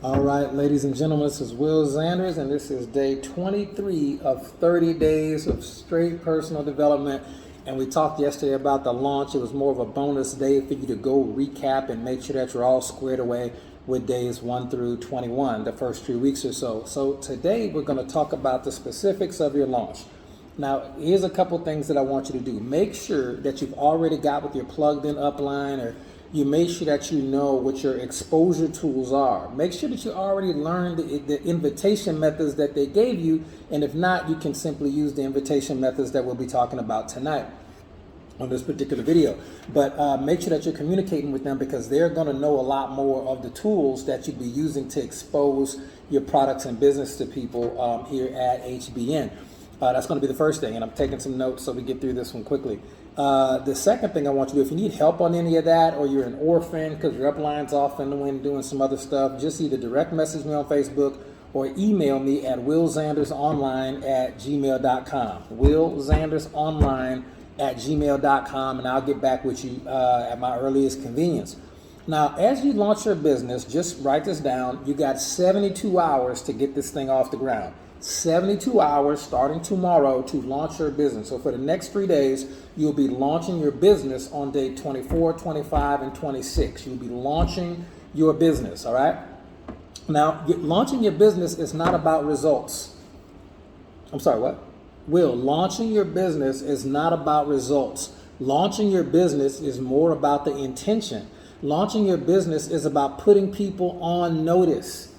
All right, ladies and gentlemen, this is Will Zanders, and this is day 23 of 30 days of straight personal development. And we talked yesterday about the launch. It was more of a bonus day for you to go recap and make sure that you're all squared away with days 1 through 21, the first 3 weeks or so. So today we're going to talk about the specifics of your launch. Now, here's a couple things that I want you to do. Make sure that you've already got with your plugged in upline, or you make sure that you know what your exposure tools are. Make sure that you already learned the invitation methods that they gave you. And if not, you can simply use the invitation methods that we'll be talking about tonight on this particular video. But make sure that you're communicating with them, because they're going to know a lot more of the tools that you'll be using to expose your products and business to people here at HBN. That's going to be the first thing, and I'm taking some notes so we get through this one quickly. The second thing I want you to do, if you need help on any of that, or you're an orphan because your upline's off in the wind doing some other stuff, just either direct message me on Facebook or email me at willzandersonline@gmail.com. willzandersonline@gmail.com, and I'll get back with you at my earliest convenience. Now, as you launch your business, just write this down. You got 72 hours to get this thing off the ground. 72 hours starting tomorrow to launch your business. So for the next 3 days, you'll be launching your business on day 24, 25, and 26. You'll be launching your business, all right? Now, launching your business is not about results. I'm sorry, what? Will, launching your business is not about results. Launching your business is more about the intention. Launching your business is about putting people on notice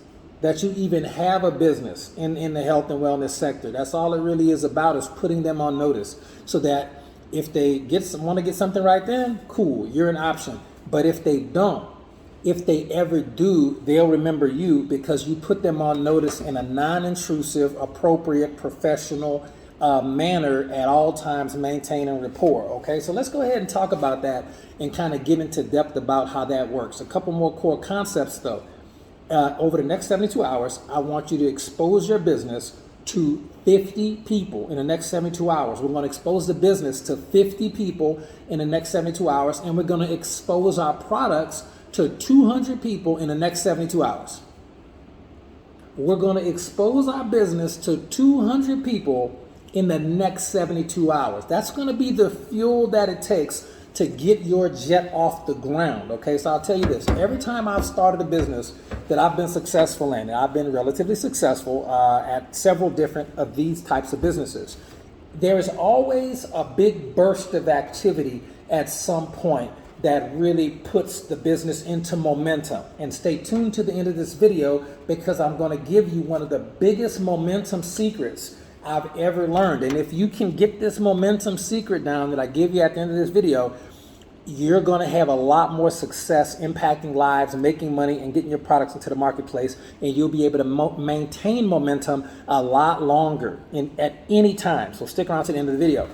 that you even have a business in the health and wellness sector. That's all it really is about, is putting them on notice, so that if they want to get something right then, cool, you're an option. But if they don't, if they ever do, they'll remember you, because you put them on notice in a non-intrusive, appropriate, professional manner at all times, maintaining rapport. Okay, so let's go ahead and talk about that and kind of get into depth about how that works. A couple more core concepts though. Over the next 72 hours, I want you to expose your business to 50 people in the next 72 hours. We're going to expose the business to 50 people in the next 72 hours, and we're going to expose our products to 200 people in the next 72 hours. We're going to expose our business to 200 people in the next 72 hours. That's going to be the fuel that it takes to get your jet off the ground. Okay, so I'll tell you this. Every time I've started a business that I've been successful in, and I've been relatively successful at several different of these types of businesses, there is always a big burst of activity at some point that really puts the business into momentum. And stay tuned to the end of this video, because I'm going to give you one of the biggest momentum secrets I've ever learned. And if you can get this momentum secret down that I give you at the end of this video, you're going to have a lot more success impacting lives, making money, and getting your products into the marketplace. And you'll be able to maintain momentum a lot longer at any time. So stick around to the end of the video.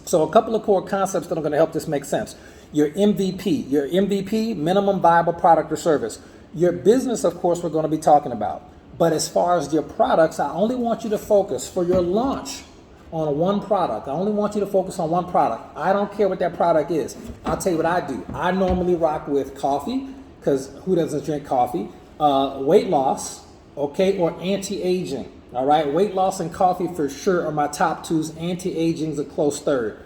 So a couple of core concepts that are going to help this make sense. Your MVP, minimum viable product or service. Your business, of course, we're going to be talking about. But as far as your products, I only want you to focus for your launch on one product. I only want you to focus on one product. I don't care what that product is. I'll tell you what I do. I normally rock with coffee, because who doesn't drink coffee? Weight loss, okay, or anti-aging. All right, weight loss and coffee for sure are my top twos. Anti-aging is a close third.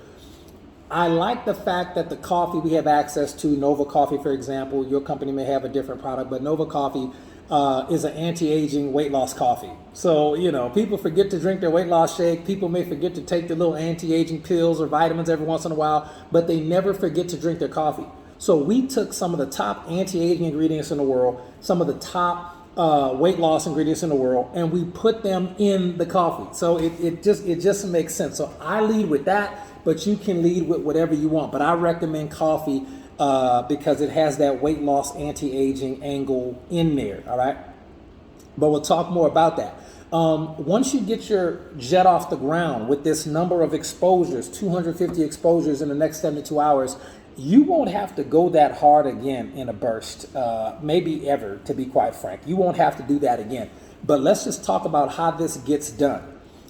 I like the fact that the coffee we have access to, Nova Coffee, for example, your company may have a different product, but Nova Coffee is an anti-aging weight loss coffee. So, you know, people forget to drink their weight loss shake. People may forget to take their little anti-aging pills or vitamins every once in a while, but they never forget to drink their coffee. So we took some of the top anti-aging ingredients in the world, some of the top weight loss ingredients in the world, and we put them in the coffee. So it just makes sense. So I lead with that, but you can lead with whatever you want. But I recommend coffee because it has that weight loss anti-aging angle in there, all right? But we'll talk more about that. Once you get your jet off the ground with this number of exposures, 250 exposures in the next 72 hours, you won't have to go that hard again in a burst, maybe ever, to be quite frank. You won't have to do that again. But let's just talk about how this gets done.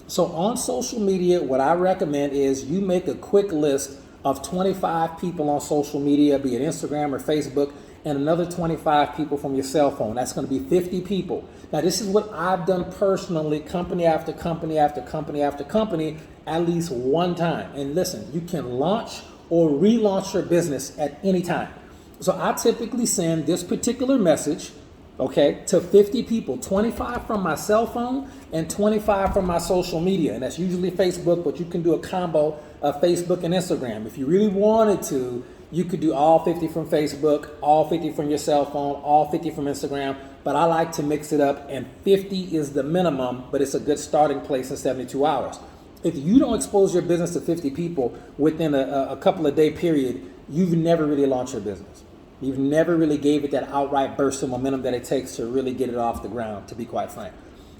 So on social media, what I recommend is you make a quick list of 25 people on social media, be it Instagram or Facebook, and another 25 people from your cell phone. That's going to be 50 people. Now, this is what I've done personally, company after company after company after company, at least one time. And listen, you can launch or relaunch your business at any time. So I typically send this particular message, okay, to 50 people, 25 from my cell phone and 25 from my social media. And that's usually Facebook, but you can do a combo of Facebook and Instagram. If you really wanted to, you could do all 50 from Facebook, all 50 from your cell phone, all 50 from Instagram. But I like to mix it up, and 50 is the minimum, but it's a good starting place in 72 hours. If you don't expose your business to 50 people within a couple of day period, you've never really launched your business. You've never really gave it that outright burst of momentum that it takes to really get it off the ground, to be quite frank.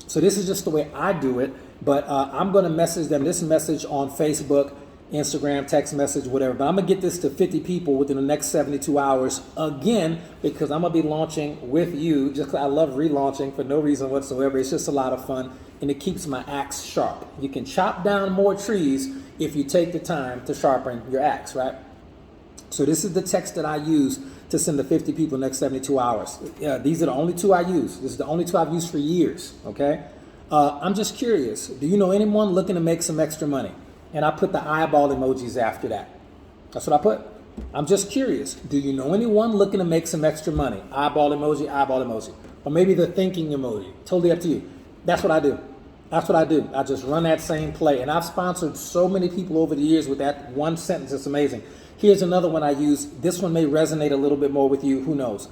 So this is just the way I do it, but I'm going to message them this message on Facebook, Instagram, text message, whatever. But I'm going to get this to 50 people within the next 72 hours again, because I'm going to be launching with you. Just 'cause I love relaunching for no reason whatsoever. It's just a lot of fun, and it keeps my axe sharp. You can chop down more trees if you take the time to sharpen your axe, right? So this is the text that I use to send to 50 people in the next 72 hours. These are the only two I use. This is the only two I've used for years, okay? I'm just curious. Do you know anyone looking to make some extra money? And I put the eyeball emojis after that. That's what I put. I'm just curious. Do you know anyone looking to make some extra money? Eyeball emoji, eyeball emoji. Or maybe the thinking emoji. Totally up to you. That's what I do. That's what I do. I just run that same play. And I've sponsored so many people over the years with that one sentence. It's amazing. Here's another one I use. This one may resonate a little bit more with you. Who knows?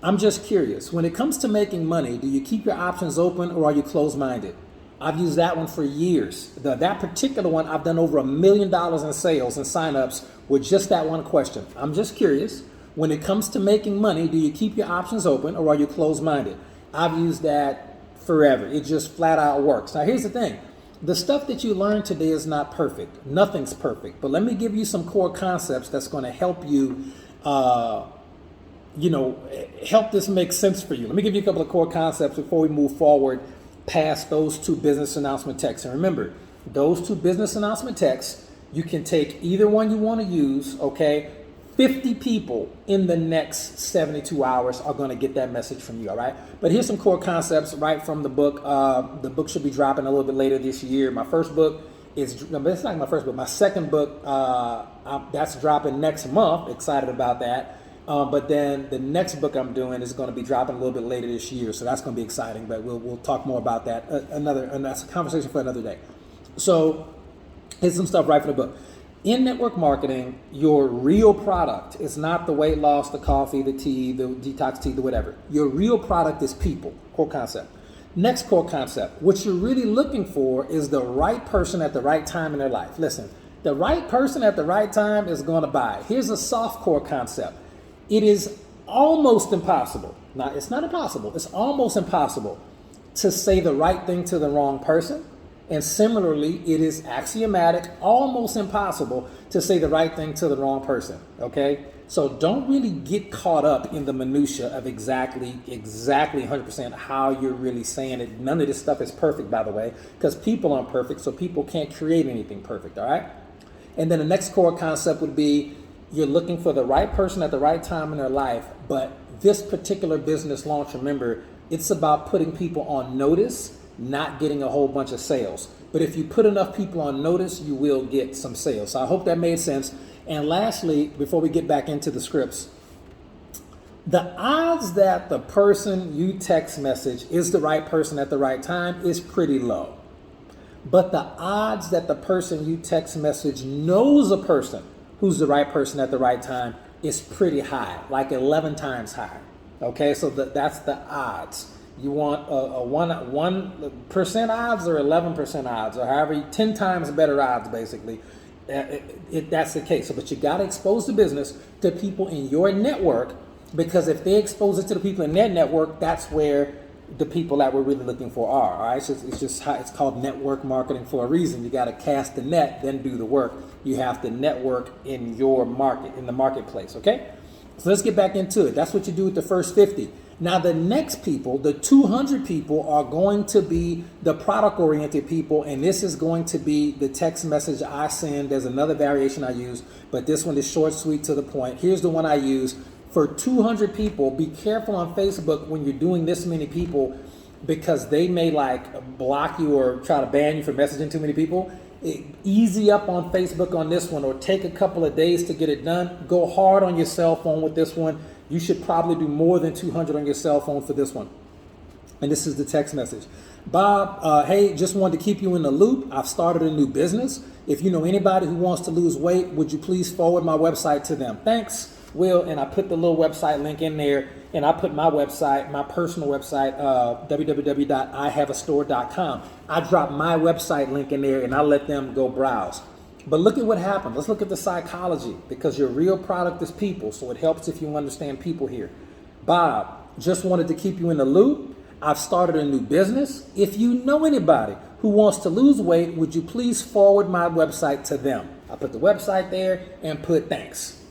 I'm just curious. When it comes to making money, do you keep your options open or are you closed-minded? I've used that one for years. That particular one, I've done over $1 million in sales and signups with just that one question. I'm just curious. When it comes to making money, do you keep your options open or are you closed-minded? I've used that forever. It just flat out works. Now, here's the thing. The stuff that you learned today is not perfect. Nothing's perfect. But let me give you some core concepts that's going to help you, help this make sense for you. Let me give you a couple of core concepts before we move forward past those two business announcement texts. And remember, those two business announcement texts, you can take either one you want to use, okay? 50 people in the next 72 hours are going to get that message from you, all right? But here's some core concepts right from the book. The book should be dropping a little bit later this year. My first book it's not my first book. My second book, that's dropping next month. Excited about that. But then the next book I'm doing is going to be dropping a little bit later this year. So that's going to be exciting, but we'll talk more about that and that's a conversation for another day. So here's some stuff right from the book. In network marketing, your real product is not the weight loss, the coffee, the tea, the detox tea, the whatever. Your real product is people. Core concept. Next core concept. What you're really looking for is the right person at the right time in their life. Listen, the right person at the right time is going to buy. Here's a soft core concept. It is almost impossible. Now, it's not impossible. It's almost impossible to say the right thing to the wrong person. And similarly, it is axiomatic, almost impossible to say the right thing to the wrong person, okay? So don't really get caught up in the minutia of exactly 100% how you're really saying it. None of this stuff is perfect, by the way, because people aren't perfect, so people can't create anything perfect, all right? And then the next core concept would be you're looking for the right person at the right time in their life, but this particular business launch, remember, it's about putting people on notice, not getting a whole bunch of sales. But if you put enough people on notice, you will get some sales. So I hope that made sense. And lastly, before we get back into the scripts, the odds that the person you text message is the right person at the right time is pretty low. But the odds that the person you text message knows a person who's the right person at the right time is pretty high, like 11 times higher. Okay, so that's the odds. You want a 1% odds or 11% odds, or however, 10 times better odds, basically. That's the case. So, but you got to expose the business to people in your network, because if they expose it to the people in their network, that's where the people that we're really looking for are. All right, so it's called network marketing for a reason. You got to cast the net, then do the work. You have to network in your market, in the marketplace. Okay, so let's get back into it. That's what you do with the first 50. Now, the next people, the 200 people, are going to be the product-oriented people, and this is going to be the text message I send. There's another variation I use, but this one is short, sweet, to the point. Here's the one I use. For 200 people, be careful on Facebook when you're doing this many people, because they may like block you or try to ban you for messaging too many people. Easy up on Facebook on this one, or take a couple of days to get it done. Go hard on your cell phone with this one. You should probably do more than 200 on your cell phone for this one. And this is the text message. Bob, hey, just wanted to keep you in the loop. I've started a new business. If you know anybody who wants to lose weight, would you please forward my website to them? Thanks, Will. And I put the little website link in there, and I put my website, my personal website, www.ihaveastore.com. I drop my website link in there, and I let them go browse. But look at what happened. Let's look at the psychology, because your real product is people. So it helps if you understand people here. Bob, just wanted to keep you in the loop. I've started a new business. If you know anybody who wants to lose weight, would you please forward my website to them? I put the website there and put thanks.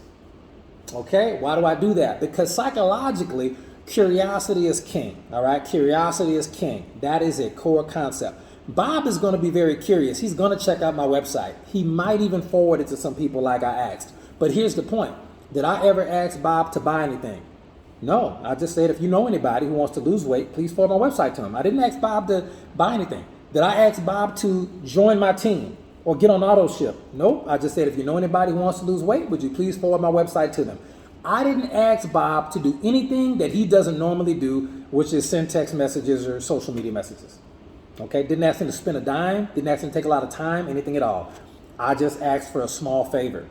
Okay, why do I do that? Because psychologically, curiosity is king. All right, curiosity is king. That is a core concept. Bob is going to be very curious. He's going to check out my website. He might even forward it to some people like I asked. But here's the point. Did I ever ask Bob to buy anything? No, I just said, if you know anybody who wants to lose weight, please forward my website to him. I didn't ask Bob to buy anything. Did I ask Bob to join my team or get on auto ship? Nope. I just said, if you know anybody who wants to lose weight, would you please forward my website to them? I didn't ask Bob to do anything that he doesn't normally do, which is send text messages or social media messages. Okay, didn't ask him to spend a dime, didn't ask him to take a lot of time, anything at all. I just asked for a small favor.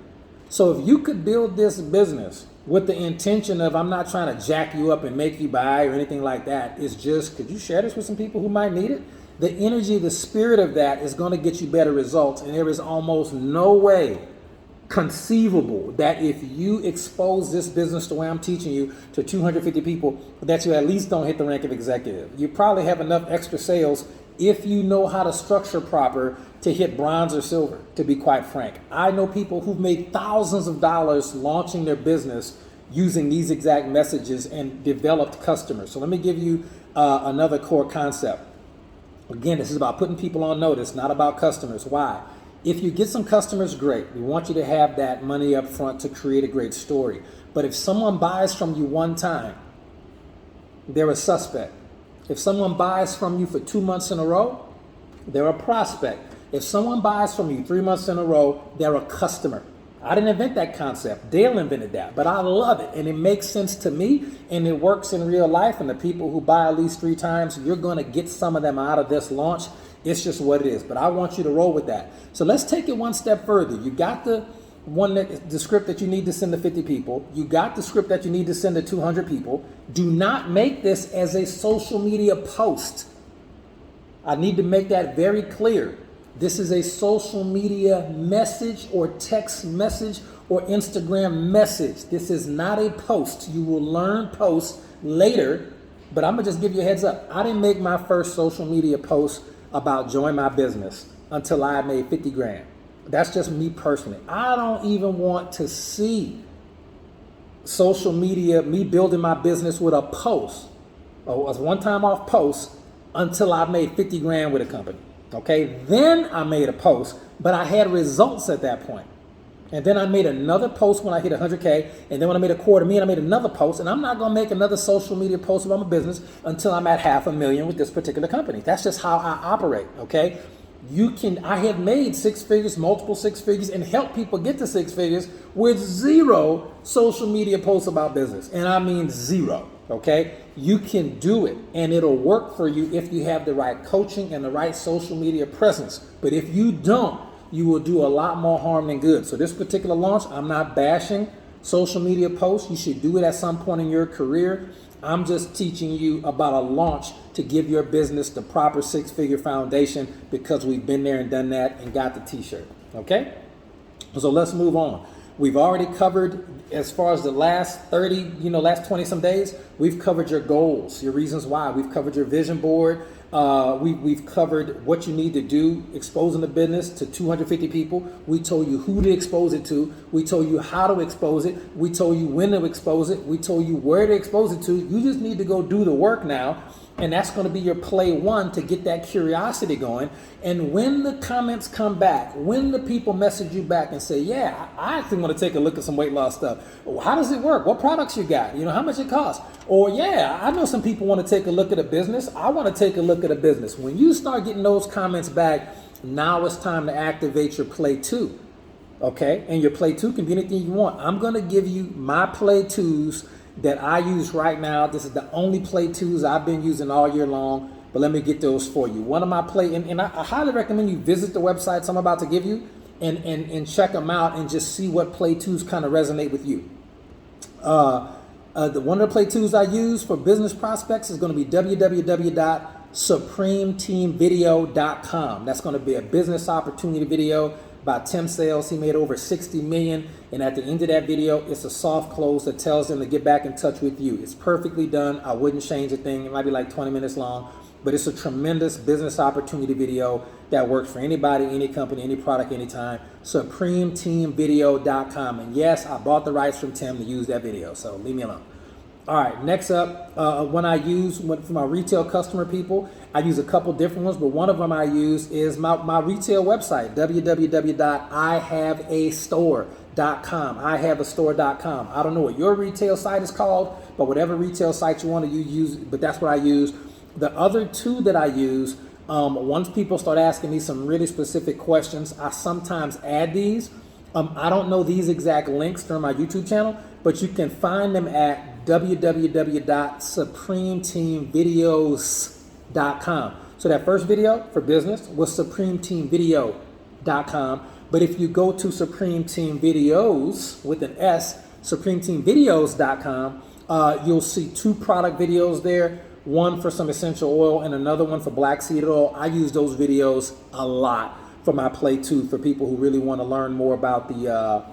So if you could build this business with the intention of, I'm not trying to jack you up and make you buy or anything like that, it's just, could you share this with some people who might need it? The energy, the spirit of that is going to get you better results. And there is almost no way conceivable that if you expose this business the way I'm teaching you to 250 people, that you at least don't hit the rank of executive. You probably have enough extra sales if you know how to structure proper to hit bronze or silver, to be quite frank. I know people who've made thousands of dollars launching their business using these exact messages and developed customers. So let me give you another core concept. Again, this is about putting people on notice, not about customers. Why? If you get some customers, great. We want you to have that money up front to create a great story. But if someone buys from you one time, they're a suspect. If someone buys from you for 2 months in a row, they're a prospect. If someone buys from you 3 months in a row, they're a customer. I didn't invent that concept. Dale invented that, but I love it. And it makes sense to me, and it works in real life. And the people who buy at least 3 times, you're going to get some of them out of this launch. It's just what it is. But I want you to roll with that. So let's take it one step further. You got the script that you need to send to 50 people. You got the script that you need to send to 200 people. Do not make this as a social media post. I need to make that very clear. This is a social media message or text message or Instagram message. This is not a post. You will learn posts later, but I'm going to just give you a heads up. I didn't make my first social media post about join my business until I made 50 grand. That's just me personally. I don't even want to see social media, me building my business with a post, a one-time off post, until I made 50 grand with a company. Okay, then I made a post, but I had results at that point. And then I made another post when I hit 100K, and then when I made $250,000, I made another post, and I'm not going to make another social media post about my business until I'm at $500,000 with this particular company. That's just how I operate, okay? I have made 6 figures, multiple 6 figures, and helped people get to 6 figures with 0 social media posts about business. And I mean 0, okay? You can do it, and it'll work for you if you have the right coaching and the right social media presence. But if you don't, you will do a lot more harm than good. So this particular launch, I'm not bashing social media posts. You should do it at some point in your career. I'm just teaching you about a launch to give your business the proper 6-figure foundation, because we've been there and done that and got the t-shirt. Okay? So let's move on. We've already covered, as far as the last last 20 some days, we've covered your goals, your reasons why. We've covered your vision board. We've covered what you need to do, exposing the business to 250 people. We told you who to expose it to. We told you how to expose it. We told you when to expose it. We told you where to expose it to. You just need to go do the work now. And that's going to be your play one to get that curiosity going. And when the comments come back, when the people message you back and say, yeah, I actually want to take a look at some weight loss stuff. How does it work? What products you got? How much it costs? Or yeah, I know some people want to take a look at a business. I want to take a look at a business. When you start getting those comments back, now it's time to activate your play two. Okay, and your play two can be anything you want. I'm going to give you my play twos that I use right now. This is the only play twos I've been using all year long, but let me get those for you. One of my play, and I highly recommend you visit the websites I'm about to give you and check them out and just see what play twos kind of resonate with you. One of the play twos I use for business prospects is going to be www.supremeteamvideo.com. That's going to be a business opportunity video. About Tim Sales, he made over 60 million, and at the end of that video, it's a soft close that tells them to get back in touch with you. It's perfectly done. I wouldn't change a thing. It might be like 20 minutes long, but it's a tremendous business opportunity video that works for anybody, any company, any product, anytime. SupremeTeamVideo.com. And yes, I bought the rights from Tim to use that video, so leave me alone. All right, next up, when I use for my retail customer people, I use a couple different ones, but one of them I use is my retail website, www.ihaveastore.com, ihaveastore.com. I don't know what your retail site is called, but whatever retail site you want to use, but that's what I use. The other two that I use, once people start asking me some really specific questions, I sometimes add these. I don't know these exact links through my YouTube channel, but you can find them at www.supremeteamvideos.com. So that first video for business was supremeteamvideo.com. But if you go to Supreme Team Videos with an S, supremeteamvideos.com, you'll see two product videos there, one for some essential oil and another one for black seed oil. I use those videos a lot for my play two for people who really want to learn more about the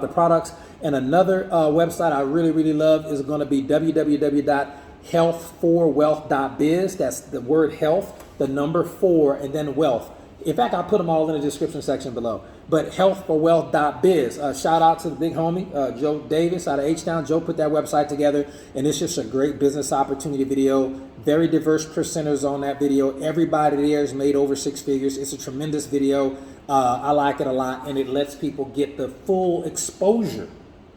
products. And another website I really, really love is going to be www.health4wealth.biz. That's the word health, the number 4, and then wealth. In fact, I'll put them all in the description section below. But health4wealth.biz. Shout out to the big homie, Joe Davis out of H-Town. Joe put that website together, and it's just a great business opportunity video. Very diverse presenters on that video. Everybody there has made over 6 figures. It's a tremendous video. I like it a lot, and it lets people get the full exposure,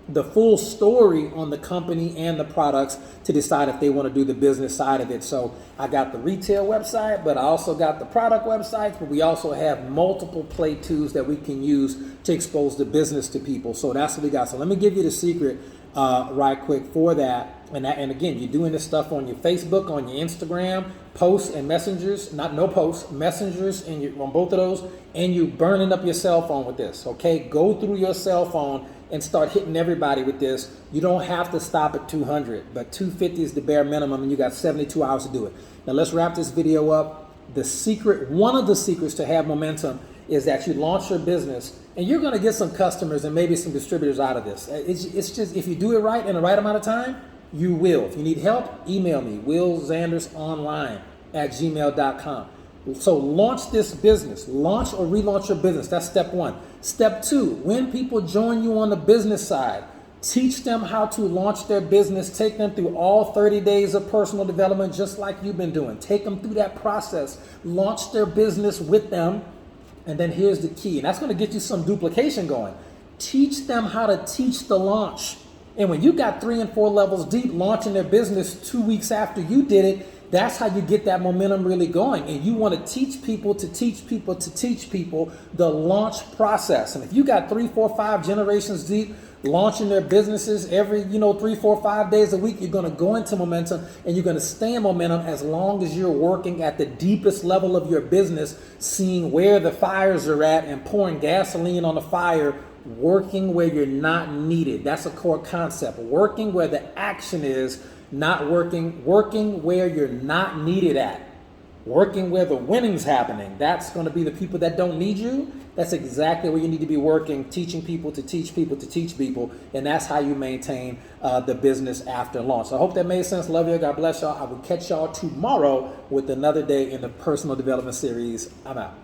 the full story on the company and the products to decide if they want to do the business side of it. So I got the retail website, but I also got the product websites, but we also have multiple play twos that we can use to expose the business to people. So that's what we got. So let me give you the secret right quick for that. And again, you're doing this stuff on your Facebook, on your Instagram, posts and messengers, messengers on both of those, and you're burning up your cell phone with this, okay? Go through your cell phone and start hitting everybody with this. You don't have to stop at 200, but 250 is the bare minimum, and you got 72 hours to do it. Now let's wrap this video up. One of the secrets to have momentum is that you launch your business, and you're going to get some customers and maybe some distributors out of this. It's just, if you do it right in the right amount of time, you will. If you need help, email me, willzandersonline@gmail.com. So launch this business. Launch or relaunch your business. That's step 1. Step 2, when people join you on the business side, teach them how to launch their business. Take them through all 30 days of personal development, just like you've been doing. Take them through that process. Launch their business with them. And then here's the key, and that's going to get you some duplication going. Teach them how to teach the launch. And when you got 3 and 4 levels deep launching their business 2 weeks after you did it, that's how you get that momentum really going. And you want to teach people to teach people to teach people the launch process. And if you got 3, 4, 5 generations deep launching their businesses every 3, 4, 5 days a week, you're going to go into momentum, and you're going to stay in momentum as long as you're working at the deepest level of your business, seeing where the fires are at and pouring gasoline on the fire, working where you're not needed. That's a core concept. Working where the action is, not working where you're not needed at. Working where the winning's happening. That's going to be the people that don't need you. That's exactly where you need to be working, teaching people to teach people to teach people. And that's how you maintain the business after launch. So I hope that made sense. Love you. God bless y'all. I will catch y'all tomorrow with another day in the personal development series. I'm out.